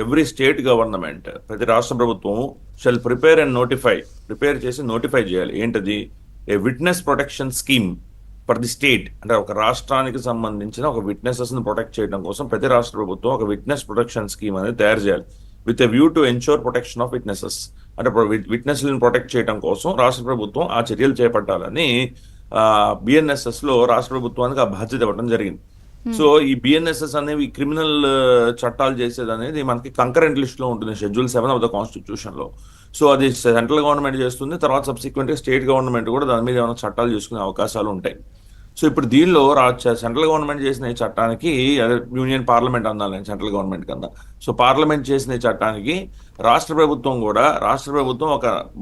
Every state government, ప్రతి రాష్ట్ర ప్రభుత్వం షెల్ ప్రిపేర్ చేసి నోటిఫై చేయాలి. ఏంటది? ఏ witness protection scheme for the state. అంటే ఒక రాష్ట్రానికి సంబంధించిన ఒక విట్నెసెస్ ని ప్రొటెక్ట్ చేయడం కోసం ప్రతి రాష్ట్ర ప్రభుత్వం ఒక విట్నెస్ ప్రొటెక్షన్ స్కీమ్ అనేది తయారు చేయాలి. With a view to ensure protection of witnesses. అంటే విట్నెస్లను ప్రొటెక్ట్ చేయడం కోసం రాష్ట్ర ప్రభుత్వం ఆ చర్యలు చేపట్టాలని బిఎన్ఎస్ఎస్ లో రాష్ట్ర ప్రభుత్వానికి ఆ బాధ్యత ఇవ్వడం జరిగింది. సో ఈ బిఎన్ఎస్ఎస్ అనేవి క్రిమినల్ చట్టాలు చేసేది అనేది మనకి కంకరెంట్ లిస్ట్ లో ఉంటుంది, షెడ్యూల్ 7 ఆఫ్ ద కాన్స్టిట్యూషన్ లో. సో అది సెంట్రల్ గవర్నమెంట్ చేస్తుంది, తర్వాత సబ్సిక్వెంట్ గా స్టేట్ గవర్నమెంట్ కూడా దాని మీద ఏమైనా చట్టాలు చేసుకునే అవకాశాలు ఉంటాయి. సో ఇప్పుడు దీనిలో సెంట్రల్ గవర్నమెంట్ చేసిన ఈ చట్టానికి, యూనియన్ పార్లమెంట్ అన్నాను సెంట్రల్ గవర్నమెంట్ కన్నా, సో పార్లమెంట్ చేసిన ఈ చట్టానికి రాష్ట్ర ప్రభుత్వం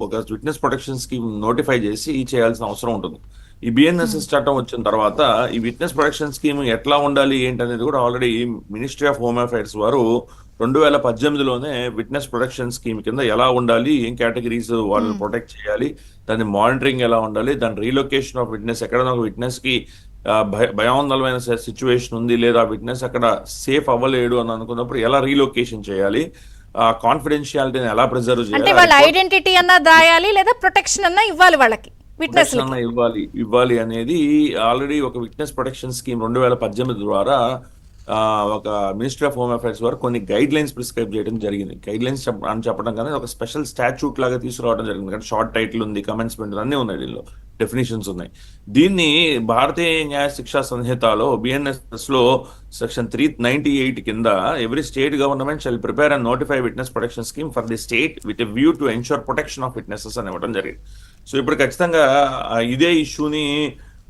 ఒక విట్నెస్ ప్రొటెక్షన్ స్కీమ్ నోటిఫై చేసి చేయాల్సిన అవసరం ఉంటుంది. ఈ బిఎన్ఎస్ఎస్ చట్టం వచ్చిన తర్వాత ఈ విట్నెస్ ప్రొటెక్షన్ స్కీమ్ ఎట్లా ఉండాలి ఏంటనేది కూడా already ministry of home affairs వారు 2018లోనే విట్నెస్ ప్రొటెక్షన్ స్కీమ్ కింద ఎలా ఉండాలి, ఏం కేటగిరీస్ వాళ్ళని ప్రొటెక్ట్ చేయాలి, దాని మానిటరింగ్ ఎలా ఉండాలి, దాని రీలొకేషన్ ఆఫ్ విట్నెస్, ఎక్కడైనా ఒక విట్నెస్ కి భయాందోళనమైన సిచ్యువేషన్ ఉంది లేదా విట్నెస్ అక్కడ సేఫ్ అవ్వలేడు అని అనుకున్నప్పుడు ఎలా రీలొకేషన్ చేయాలి, కాన్ఫిడెన్షియాలిటీని ఎలా ప్రిజర్వ్ చేయాలి, అంటే వాళ్ళ ఐడెంటిటీ అన్నా దాయాలి లేదా ప్రొటెక్షన్ అన్నా ఇవ్వాలి, వాళ్ళకి విట్నెస్ ఇవ్వాలి అనేది ఆల్రెడీ ఒక విట్నెస్ ప్రొటెక్షన్ స్కీమ్ 2018 ద్వారా ఒక మినిస్ట్రీ ఆఫ్ హోమ్ అఫైర్స్ వారు కొన్ని గైడ్ లైన్స్ ప్రిస్క్రైబ్ చేయడం జరిగింది. గైడ్ లైన్స్ అని చెప్పడం కానీ ఒక స్పెషల్ స్టాచ్యూట్ లాగా తీసుకురావడం జరిగింది. అంటే షార్ట్ టైటిల్ ఉంది, కమెన్స్మెంట్ అన్నీ ఉన్నాయి, దీనిలో డెఫినేషన్స్ ఉన్నాయి. దీన్ని భారతీయ న్యాయ శిక్షా సంహితలో బిఎన్ఎస్ లో సెక్షన్ 398 కింద every state government shell prepare and notify witness protection scheme for the state with view to ensure protection of witnesses అని ఇవ్వడం జరిగింది. సో ఇప్పుడు ఖచ్చితంగా ఇదే ఇష్యూని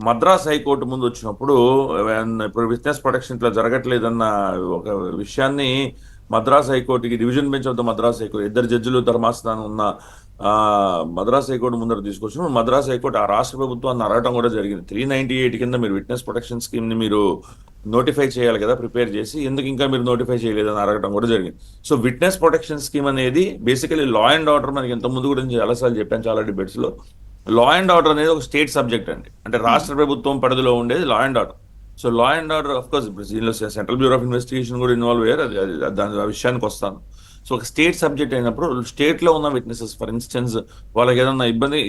మద్రాస్ హైకోర్టు ముందు వచ్చినప్పుడు, ఇప్పుడు విట్నెస్ ప్రొటెక్షన్ ఇట్లా జరగట్లేదన్న ఒక విషయాన్ని మద్రాస్ హైకోర్టుకి, division bench of the Madras high court, 2 జడ్జిలు ధర్మాసనం ఉన్న మద్రాస్ హైకోర్టు ముందర తీసుకొచ్చినప్పుడు మద్రాస్ హైకోర్టు ఆ రాష్ట్ర ప్రభుత్వాన్ని అడగడం కూడా జరిగింది. 398 కింద మీరు విట్నెస్ ప్రొటెక్షన్ స్కీమ్ ని మీరు నోటిఫై చేయాలి కదా ప్రిపేర్ చేసి, ఎందుకు ఇంకా మీరు నోటిఫై చేయలేదని అడగడం కూడా జరిగింది. సో విట్నెస్ ప్రొటెక్షన్ స్కీమ్ అనేది బేసికలీ లా అండ్ ఆర్డర్, మనకి ఇంత ముందు కూడా చాలాసార్లు చెప్పాను చాలా డిబేట్స్ లో, లా అండ్ ఆర్డర్ అనేది ఒక స్టేట్ సబ్జెక్ట్ అండి. అంటే రాష్ట్ర ప్రభుత్వం పరిధిలో ఉండేది law and order. So law and order of course దీనిలో సెంట్రల్ బ్యూరో ఆఫ్ ఇన్వెస్టిగేషన్ కూడా ఇన్వాల్వ్ అయ్యారు, దాని విషయానికి వస్తాను. సో ఒక స్టేట్ సబ్జెక్ట్ అయినప్పుడు స్టేట్ లో ఉన్న విట్నెసెస్, ఫర్ ఇన్స్టెన్స్ వాళ్ళకి ఏదన్నా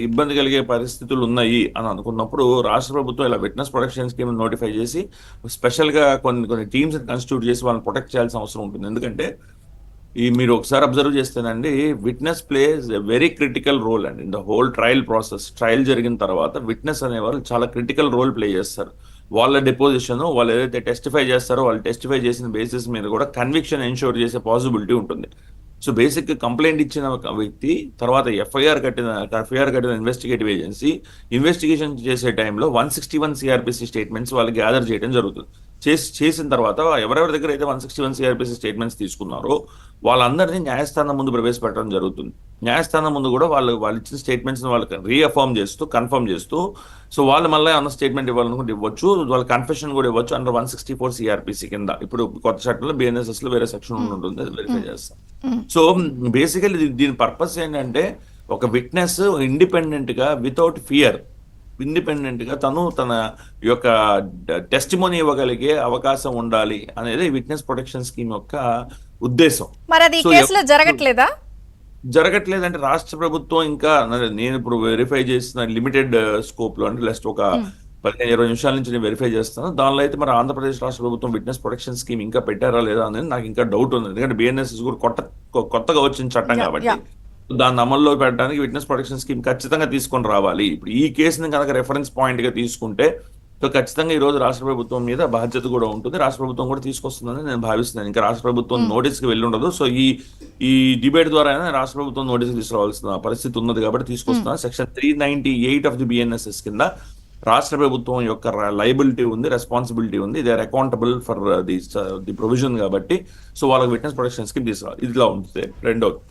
ఇబ్బంది కలిగే పరిస్థితులు ఉన్నాయి అని అనుకున్నప్పుడు రాష్ట్ర ప్రభుత్వం ఇలా విట్నెస్ ప్రొటెక్షన్ స్కీమ్ నోటిఫై చేసి స్పెషల్ గా కొన్ని టీమ్స్ కాన్స్టిట్యూట్ చేసి వాళ్ళని ప్రొటెక్ట్ చేయాల్సిన అవసరం ఉంటుంది. ఎందుకంటే మీరు ఒకసారి అబ్జర్వ్ చేస్తేనండి, witness plays a very critical role అండి in the whole trial process. Trial జరిగిన తర్వాత విట్నెస్ అనేవాళ్ళు చాలా క్రిటికల్ రోల్ ప్లే చేస్తారు. వాళ్ళ డిపోజిషన్, వాళ్ళు ఏదైతే టెస్టిఫై చేస్తారో వాళ్ళు టెస్టిఫై చేసిన బేసిస్ మీద కూడా కన్విక్షన్ ఎన్షూర్ చేసే పాసిబిలిటీ ఉంటుంది. సో బేసిక్ కంప్లైంట్ ఇచ్చిన వ్యక్తి తర్వాత ఎఫ్ఐఆర్ కట్టిన ఇన్వెస్టిగేటివ్ ఏజెన్సీ ఇన్వెస్టిగేషన్ చేసే టైంలో 161 సిఆర్పిసి స్టేట్మెంట్స్ వాళ్ళు గ్యాదర్ చేయడం జరుగుతుంది. చేసిన తర్వాత ఎవరెవరి దగ్గర అయితే 161 సిఆర్పిసి స్టేట్మెంట్స్ తీసుకున్నారో వాళ్ళందరినీ న్యాయస్థానం ముందు ప్రవేశపెట్టడం జరుగుతుంది. న్యాయస్థానం ముందు కూడా వాళ్ళు ఇచ్చిన స్టేట్మెంట్స్ వాళ్ళకి కన్ఫర్మ్ చేస్తూ సో వాళ్ళు మళ్ళీ అన్న స్టేట్మెంట్ ఇవ్వాలనుకుంటే ఇవ్వచ్చు, వాళ్ళ కన్ఫెషన్ కూడా ఇవ్వచ్చు అండర్ 164 సిఆర్పిసి కింద. ఇప్పుడు కొత్త చట్టంలో బిఎన్ఎస్ఎస్ లో వేరే సెక్షన్ ఉంటుంది, వెరిఫై చేస్తాం. సో బేసికల్లీ దీని పర్పస్ ఏంటంటే ఒక విట్నెస్ ఇండిపెండెంట్ గా వితౌట్ ఫియర్ తన యొక్క టెస్టిమోనీ ఇవ్వగలిగే అవకాశం ఉండాలి అనేది విట్నెస్ ప్రొటెక్షన్ స్కీమ్ యొక్క ఉద్దేశం. మరి అది కేసులో జరగట్లేదంటే రాష్ట్ర ప్రభుత్వం ఇంకా, నేను ఇప్పుడు వెరిఫై చేసిన లిమిటెడ్ స్కోప్ లో, అంటే జస్ట్ ఒక 15-20 నిమిషాల నుంచి నేను వెరిఫై చేస్తాను. దానిలో అయితే మరి ఆంధ్రప్రదేశ్ రాష్ట్ర ప్రభుత్వం విట్నెస్ ప్రొటెక్షన్ స్కీమ్ ఇంకా పెట్టారా లేదా అనేది నాకు ఇంకా డౌట్ ఉంది. ఎందుకంటే బిఎన్ఎస్ఎస్ కూడా కొత్తగా వచ్చిన చట్టం కాబట్టి దాన్ని అమల్లో పెట్టడానికి విట్నెస్ ప్రొటెక్షన్ స్కీమ్ ఖచ్చితంగా తీసుకొని రావాలి. ఇప్పుడు ఈ కేసుని కనుక రెఫరెన్స్ పాయింట్ గా తీసుకుంటే సో ఖచ్చితంగా ఈ రోజు రాష్ట్ర ప్రభుత్వం మీద బాధ్యత కూడా ఉంటుంది, రాష్ట్ర ప్రభుత్వం కూడా తీసుకొస్తుందని నేను భావిస్తున్నాను. ఇంకా రాష్ట్ర ప్రభుత్వం నోటీస్కి వెళ్ళి ఉండదు. సో ఈ డిబేట్ ద్వారా రాష్ట్ర ప్రభుత్వం నోటీస్కి తీసుకురావాల్సిన పరిస్థితి ఉన్నది కాబట్టి తీసుకొస్తున్నాను. సెక్షన్ 398 ఆఫ్ ది బిఎన్ఎస్ఎస్ కింద రాష్ట్ర ప్రభుత్వం యొక్క లయబిలిటీ ఉంది, రెస్పాన్సిబిలిటీ ఉంది, they are accountable for the provision కాబట్టి సో వాళ్ళకి విట్నెస్ ప్రొటెక్షన్ స్కీమ్ తీసుకురావాలి. ఇదిలా ఉంటుంది. రెండోది,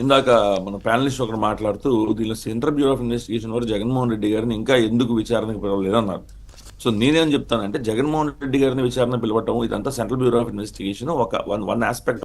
ఇందాక మన ప్యానలిస్ట్ ఒకరు మాట్లాడుతూ దీనిలో సెంట్రల్ బ్యూరో ఆఫ్ ఇన్వెస్టిగేషన్ వారు జగన్మోహన్ రెడ్డి గారిని ఇంకా ఎందుకు విచారణకు పిలవలేదు అన్నారు. సో నేనేం చెప్తానంటే జగన్మోహన్ రెడ్డి గారిని విచారణ పిలవటం ఇదంతా సెంట్రల్ బ్యూరో ఆఫ్ ఇన్వెస్టిగేషన్ ఒక వన్ ఆస్పెక్ట్